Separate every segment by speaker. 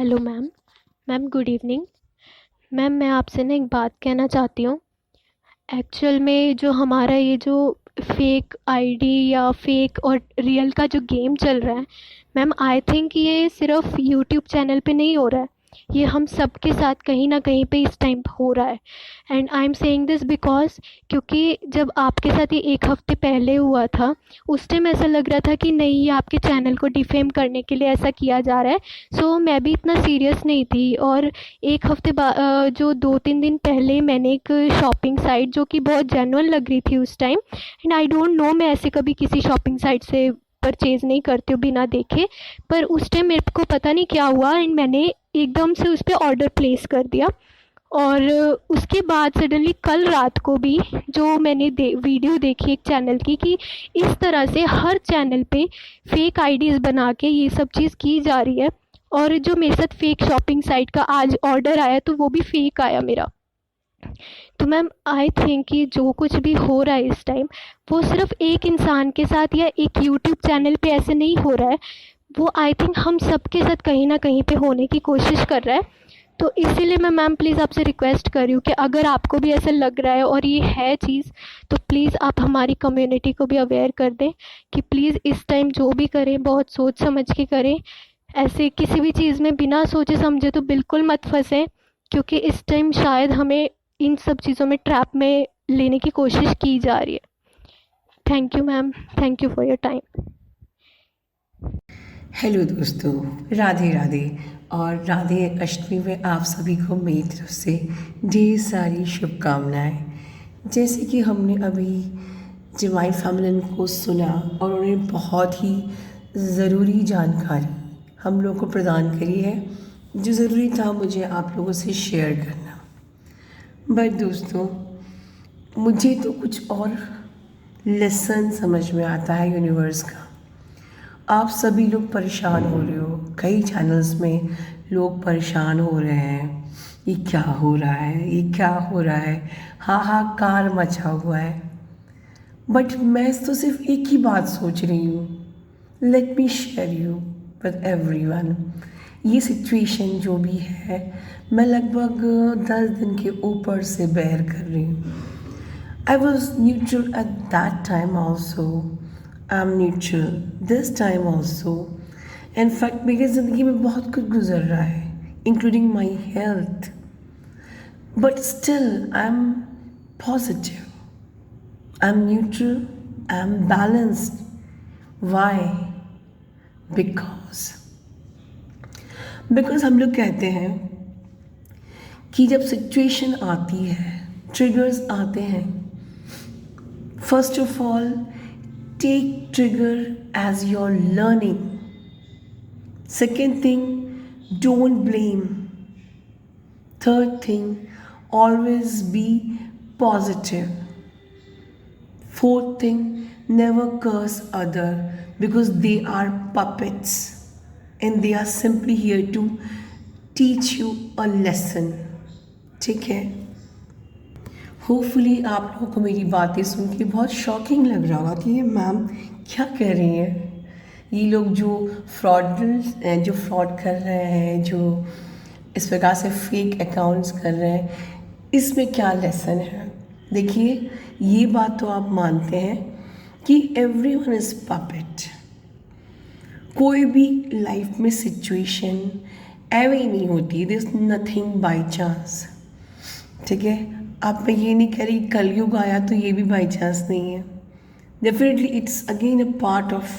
Speaker 1: Hello ma'am. Ma'am good evening. Ma'am मैं आपसे ना एक बात कहना चाहती हूँ। एक्चुअल में जो हमारा ये जो फेक आईडी या फेक और रियल का जो गेम चल रहा है, मैम आई थिंक ये सिर्फ यूट्यूब चैनल पे नहीं हो रहा है। ये हम सबके साथ कहीं ना कहीं पे इस टाइम हो रहा है। And I am saying this because क्योंकि जब आपके साथ ये एक हफ्ते पहले हुआ था, उस टाइम ऐसा लग रहा था कि नहीं, ये आपके चैनल को डिफेम करने के लिए ऐसा किया जा रहा है। सो मैं भी इतना सीरियस नहीं थी। और एक हफ्ते जो 2-3 दिन पहले मैंने एक शॉपिंग साइट जो कि बहुत जेन्युइन लग रही थी उस time, and I don't know, मैं ऐसे कभी किसी शॉपिंग साइट से परचेज़ नहीं करती हूँ बिना देखे। पर उस टाइम मेरे को पता नहीं क्या हुआ एंड मैंने एकदम से उस पर ऑर्डर प्लेस कर दिया। और उसके बाद सडनली कल रात को भी जो मैंने वीडियो देखी एक चैनल की कि इस तरह से हर चैनल पे फेक आईडीज़ बना के ये सब चीज़ की जा रही है। और जो मेरे साथ फेक शॉपिंग साइट का आज ऑर्डर आया तो वो भी फेक आया मेरा। तो मैम आई थिंक कि जो कुछ भी हो रहा है इस टाइम, वो सिर्फ एक इंसान के साथ या एक यूट्यूब चैनल पे ऐसे नहीं हो रहा है। वो आई थिंक हम सबके साथ कहीं ना कहीं पे होने की कोशिश कर रहा है। तो इसीलिए मैं मैम प्लीज़ आपसे रिक्वेस्ट कर रही हूँ कि अगर आपको भी ऐसा लग रहा है और ये है चीज़, तो प्लीज़ आप हमारी कम्युनिटी को भी अवेयर कर दें कि प्लीज़ इस टाइम जो भी करें बहुत सोच समझ के करें। ऐसे किसी भी चीज़ में बिना सोचे समझे तो बिल्कुल मत फंसें, क्योंकि इस टाइम शायद हमें इन सब चीज़ों में ट्रैप में लेने की कोशिश की जा रही है। Thank you ma'am, thank you for your time.
Speaker 2: Hello दोस्तों, राधे राधे। और राधे अष्टमी में आप सभी को मेरी तरफ से ढेर सारी शुभकामनाएं। जैसे कि हमने अभी डिवाइन फेमिनिन को सुना और उन्हें बहुत ही ज़रूरी जानकारी हम लोगों को प्रदान करी है, जो ज़रूरी था मुझे आप लोगों से शेयर करना। बट दोस्तों, मुझे तो कुछ और लेसन समझ में आता है यूनिवर्स का। आप सभी लोग परेशान हो रहे हो, कई चैनल्स में लोग परेशान हो रहे हैं, ये क्या हो रहा है, ये क्या हो रहा है, हाहाकार मचा हुआ है। बट मैं तो सिर्फ एक ही बात सोच रही हूँ, let me share you with everyone. ये सिचुएशन जो भी है, मैं लगभग 10 दिन के ऊपर से बेयर कर रही हूँ। I was neutral at that time also. I'm neutral this time also. In fact, मेरी ज़िंदगी में बहुत कुछ गुजर रहा है, including my health. But still, I'm positive. I'm neutral. I'm balanced. Why? Because. Because हम लोग कहते हैं कि जब सिचुएशन आती है, ट्रिगर्स आते हैं, first of all, take trigger as your learning. Second thing, don't blame. Third thing, always be positive. Fourth thing, never curse other because they are puppets and they are simply here to teach you a lesson. ठीक है? Hopefully आप लोगों को मेरी बातें सुन के बहुत shocking लग रहा होगा कि ये मैम क्या कह रही हैं। ये लोग जो फ्रॉड कर रहे हैं, जो इस प्रकार से फेक अकाउंट्स कर रहे हैं, इसमें क्या लेसन है। देखिए, ये बात तो आप मानते हैं कि एवरीवन इज़ पपेट। कोई भी लाइफ में सिचुएशन एवे ही नहीं होती, दिस नथिंग बाई चांस। ठीक है, आप मैं ये नहीं कह रही कलयुग आया तो ये भी बाई चांस नहीं है। Definitely it's again a part of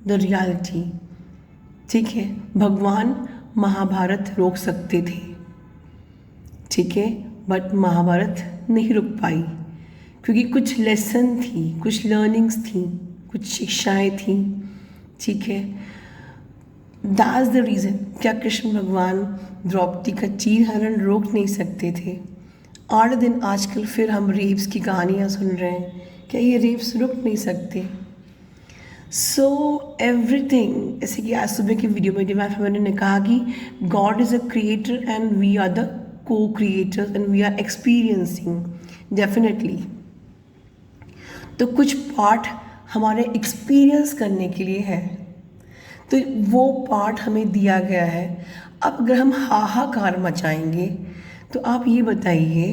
Speaker 2: the reality. ठीक है, भगवान महाभारत रोक सकते थे, ठीक है, बट महाभारत नहीं रुक पाई क्योंकि कुछ लेसन थी, कुछ लर्निंग्स थी, कुछ शिक्षाएं थी। ठीक है, दैट्स द रीज़न। क्या कृष्ण भगवान द्रौपदी का चीरहरण रोक नहीं सकते थे? 8 दिन आजकल फिर हम रेप्स की कहानियाँ सुन रहे हैं, क्या ये रेप्स रुक नहीं सकते? सो एवरीथिंग, जैसे कि आज सुबह की वीडियो में डिवाइन फेमिनिन ने कहा कि God is a creator and we are the co creators and we are experiencing. Definitely, तो कुछ पार्ट हमारे एक्सपीरियंस करने के लिए है। तो वो पार्ट हमें दिया गया है। अब अगर हम हाहाकार मचाएंगे तो आप ये बताइए,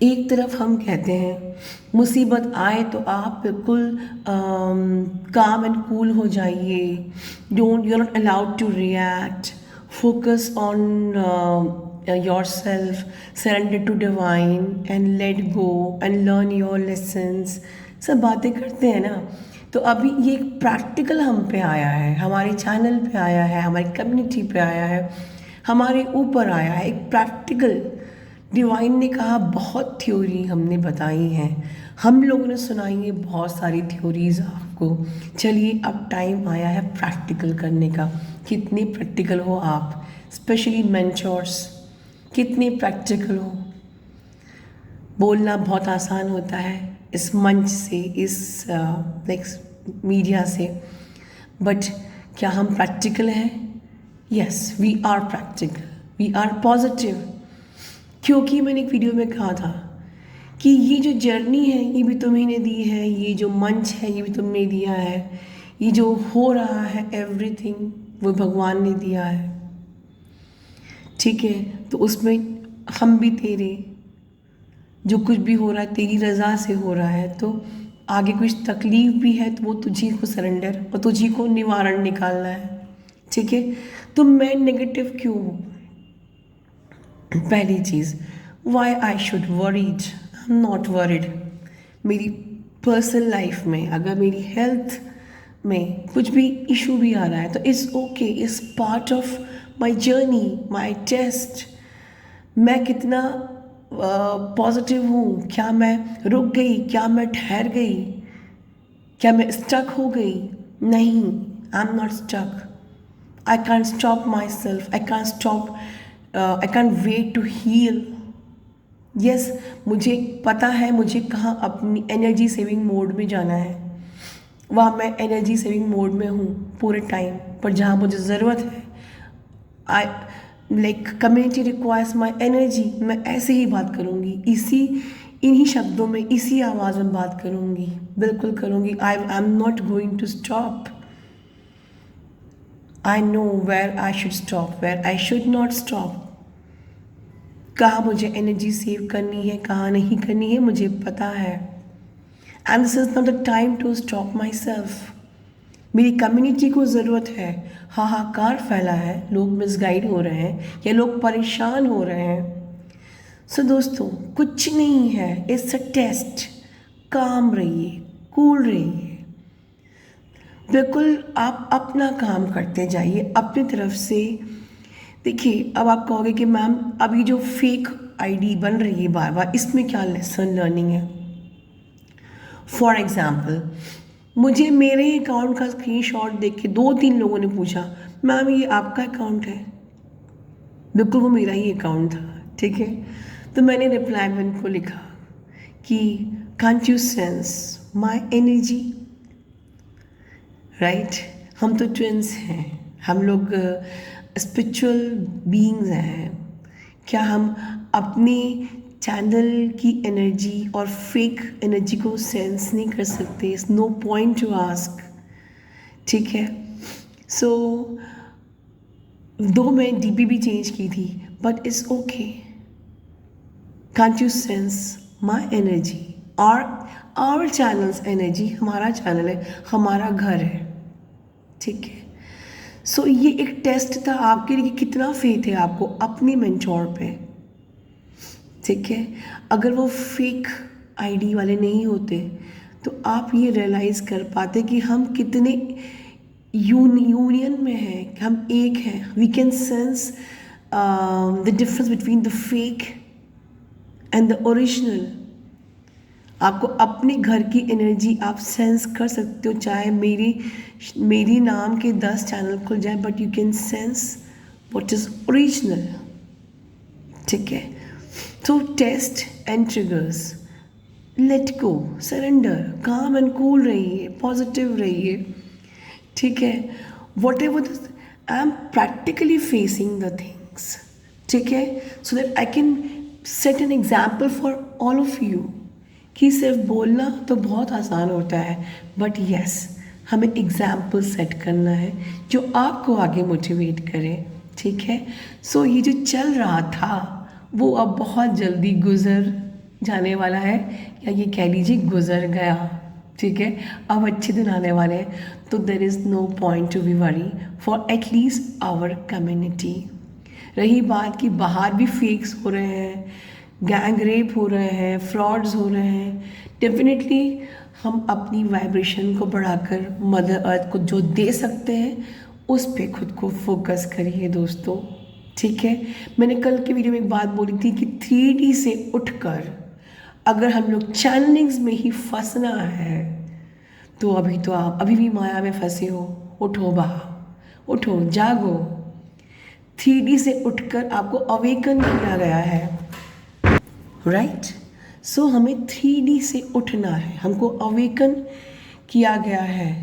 Speaker 2: एक तरफ हम कहते हैं मुसीबत आए तो आप बिल्कुल काम एंड कूल हो जाइए, don't, you are not allowed to react, focus on yourself, surrender to divine and let go and learn your lessons, सब बातें करते हैं ना। तो अभी ये एक प्रैक्टिकल हम पे आया है, हमारे चैनल पे आया है, हमारी कम्युनिटी पे आया है, हमारे ऊपर आया है एक प्रैक्टिकल। डिवाइन ने कहा बहुत थ्योरी हमने बताई हैं, हम लोगों ने सुनाई है बहुत सारी थ्योरीज आपको। चलिए अब टाइम आया है प्रैक्टिकल करने का। कितने प्रैक्टिकल हो आप, स्पेशली मेंटोर्स, कितने प्रैक्टिकल हो। बोलना बहुत आसान होता है इस मंच से, इस मीडिया से, बट क्या हम प्रैक्टिकल हैं? Yes, we are practical, we are positive. क्योंकि मैंने एक वीडियो में कहा था कि ये जो जर्नी है ये भी तुम्ही ने दी है, ये जो मंच है ये भी तुमने दिया है, ये जो हो रहा है एवरीथिंग वो भगवान ने दिया है, ठीक है। तो उसमें हम भी तेरे, जो कुछ भी हो रहा है तेरी रज़ा से हो रहा है, तो आगे कुछ तकलीफ भी है तो वो तुझी को सरेंडर और तुझी को निवारण निकालना है, ठीक है। तो मैं नेगेटिव क्यों हूँ? पहली चीज़, why I should worried, I am not worried. मेरी पर्सनल लाइफ में अगर मेरी हेल्थ में कुछ भी इशू भी आ रहा है तो it's okay, it's part of my journey, my test. मैं कितना पॉजिटिव हूँ, क्या मैं रुक गई, क्या मैं ठहर गई, क्या मैं स्टक हो गई? नहीं, I am not stuck. I can't stop myself. I can't wait to heal. Yes, मुझे पता है मुझे कहाँ अपनी एनर्जी सेविंग मोड में जाना है, वहाँ मैं एनर्जी सेविंग मोड में हूँ पूरे टाइम। पर जहाँ मुझे ज़रूरत है, I like community requires my energy, मैं ऐसे ही बात करूँगी, इन्हीं शब्दों में, इसी आवाज़ में बात करूँगी, बिल्कुल करूँगी। I am not going to stop. I know where I should stop, where I should not stop. कहाँ मुझे एनर्जी सेव करनी है, कहाँ नहीं करनी है, मुझे पता है। And this is not the time to stop myself. मेरी कम्युनिटी को ज़रूरत है। हाहाकार फैला है, लोग मिसगाइड हो रहे हैं या लोग परेशान हो रहे हैं। सो दोस्तों, कुछ नहीं है, इट्स अ टेस्ट। काम रहिए, कूल रहिए, बिल्कुल आप अपना काम करते जाइए अपनी तरफ से। देखिए, अब आप कहोगे कि मैम अभी जो फेक आईडी बन रही है बार बार, इसमें क्या लेसन लर्निंग है? फॉर एग्ज़ाम्पल, मुझे मेरे अकाउंट का स्क्रीनशॉट देख के 2-3 लोगों ने पूछा, मैम ये आपका अकाउंट है? बिल्कुल वो मेरा ही अकाउंट था, ठीक है। तो मैंने रिप्लाई में उनको लिखा कि can't you sense my energy, right. हम तो ट्विंस हैं, हम लोग स्पिरिचुअल बीइंग्स हैं। क्या हम अपनी चैनल की एनर्जी और फेक एनर्जी को सेंस नहीं कर सकते? It's no point to ask, ठीक है। सो दो मैं डीपी भी चेंज की थी, but it's okay. Can't you sense my energy और आवर चैनल्स एनर्जी? हमारा चैनल है, हमारा घर है, ठीक है। सो ये एक टेस्ट था आपके लिए कि कितना फेथ है आपको अपनी मेंटोर पे, ठीक है। अगर वो फेक आईडी वाले नहीं होते तो आप ये रियलाइज़ कर पाते कि हम कितने यूनियन में हैं, हम एक हैं। We can sense the difference between the fake and the original. आपको अपने घर की एनर्जी आप सेंस कर सकते हो, चाहे मेरी नाम के 10 चैनल खुल जाए, but you can sense what is original, ठीक है। तो test and triggers, let go, surrender, calm and cool रहिए, पॉजिटिव रहिए, ठीक है। Whatever I am practically facing the things, ठीक है, so that I can set an example for all of you कि सिर्फ बोलना तो बहुत आसान होता है, बट यस, हमें एग्जाम्पल सेट करना है जो आपको आगे मोटिवेट करे, ठीक है। सो ये जो चल रहा था वो अब बहुत जल्दी गुजर जाने वाला है, या ये कह लीजिए गुजर गया, ठीक है। अब अच्छे दिन आने वाले हैं, तो there is no point to be worry for at least our community. रही बात कि बाहर भी फेक्स हो रहे हैं, गैंग रेप हो रहे हैं, फ्रॉड्स हो रहे हैं, डेफिनेटली हम अपनी वाइब्रेशन को बढ़ाकर मदर अर्थ को जो दे सकते हैं उस पे खुद को फोकस करिए दोस्तों, ठीक है। मैंने कल के वीडियो में एक बात बोली थी कि 3D से उठकर अगर हम लोग चैनलिंग्स में ही फंसना है तो अभी तो आप अभी भी माया में फंसे हो। उठो बाहर, उठो, जागो। 3D से उठकर आपको अवेकन किया गया है, राइट। सो हमें 3D से उठना है, हमको अवेकन किया गया है,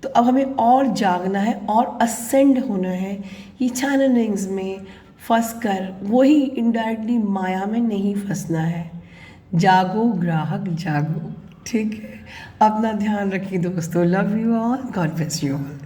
Speaker 2: तो अब हमें और जागना है और असेंड होना है। ये चैनलिंग्स में फंस कर वही इनडायरेक्टली माया में नहीं फंसना है। जागो ग्राहक जागो, ठीक है। अपना ध्यान रखिए दोस्तों। Love you all, God bless you all.